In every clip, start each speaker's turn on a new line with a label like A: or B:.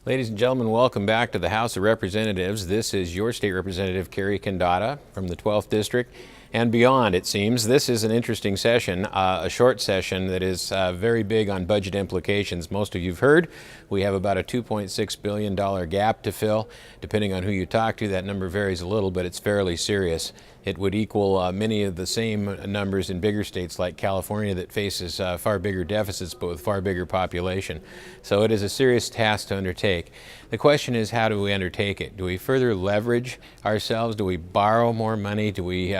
A: Ladies and gentlemen, welcome back to the House of Representatives. This is your state representative, Condotta, from the 12th District and beyond, it seems. This is an interesting session, a short session that is very big on budget implications. Most of you have heard we have about a $2.6 billion gap to fill. Depending on who you talk to, that number varies a little, but it's fairly serious. It would equal many of the same numbers in bigger states like California that faces far bigger deficits but with far bigger population. So it is a serious task to undertake. The question is, how do we undertake it? Do we further leverage ourselves? Do we borrow more money? Do we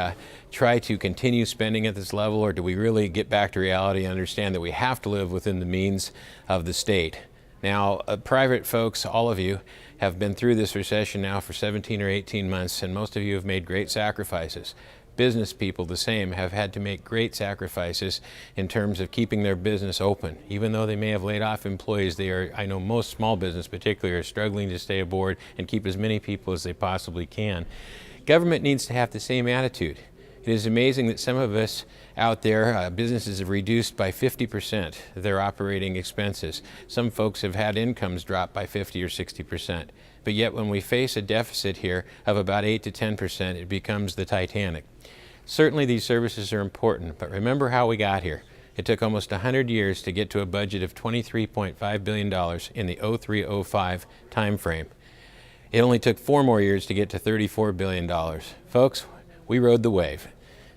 A: try to continue spending at this level, or do we really get back to reality and understand that we have to live within the means of the state? Now, private folks, all of you, have been through this recession now for 17 or 18 months, and most of you have made great sacrifices. Business people, the same, have had to make great sacrifices in terms of keeping their business open. Even though they may have laid off employees, I know most small business particularly, are struggling to stay aboard and keep as many people as they possibly can. Government needs to have the same attitude. It is amazing that some of us out there, businesses have reduced by 50% their operating expenses. Some folks have had incomes drop by 50 or 60%. But yet when we face a deficit here of about 8 to 10%, it becomes the Titanic. Certainly these services are important, but remember how we got here. It took almost 100 years to get to a budget of $23.5 billion in the 03-05 time frame. It only took 4 more years to get to $34 billion. Folks, we rode the wave,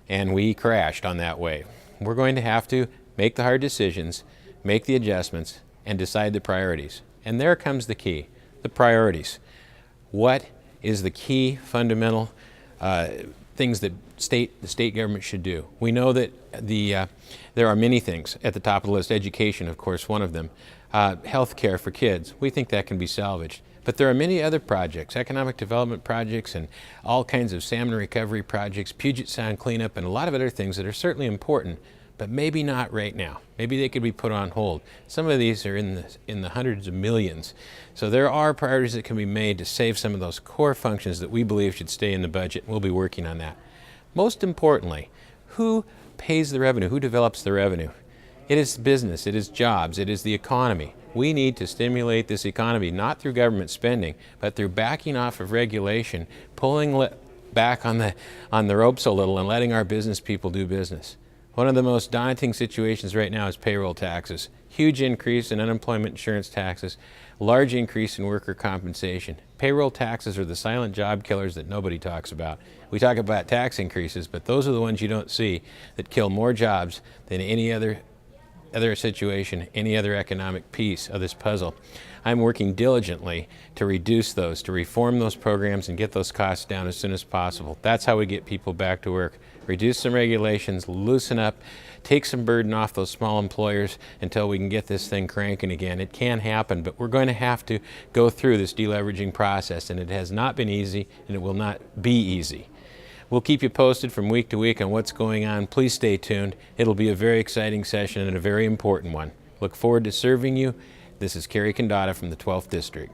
A: and we crashed on that wave. We're going to have to make the hard decisions, make the adjustments, and decide the priorities. And there comes the key, the priorities. What is the key fundamental things that the state government should do? We know that there are many things at the top of the list. Education, of course, one of them. Health care for kids. We think that can be salvaged. But there are many other projects, economic development projects and all kinds of salmon recovery projects, Puget Sound cleanup, and a lot of other things that are certainly important, but maybe not right now. Maybe they could be put on hold. Some of these are in the hundreds of millions. So there are priorities that can be made to save some of those core functions that we believe should stay in the budget. We'll be working on that. Most importantly, who pays the revenue? Who develops the revenue? It is business, it is jobs, it is the economy. We need to stimulate this economy, not through government spending, but through backing off of regulation, pulling back on the ropes a little and letting our business people do business. One of the most daunting situations right now is payroll taxes. Huge increase in unemployment insurance taxes, large increase in worker compensation. Payroll taxes are the silent job killers that nobody talks about. We talk about tax increases, but those are the ones you don't see that kill more jobs than any other situation, any other economic piece of this puzzle. I'm working diligently to reduce those, to reform those programs and get those costs down as soon as possible. That's how we get people back to work. Reduce some regulations, loosen up, take some burden off those small employers until we can get this thing cranking again. It can happen, but we're going to have to go through this deleveraging process, and it has not been easy, and it will not be easy. We'll keep you posted from week to week on what's going on. Please stay tuned. It'll be a very exciting session and a very important one. Look forward to serving you. This is Condotta from the 12th District.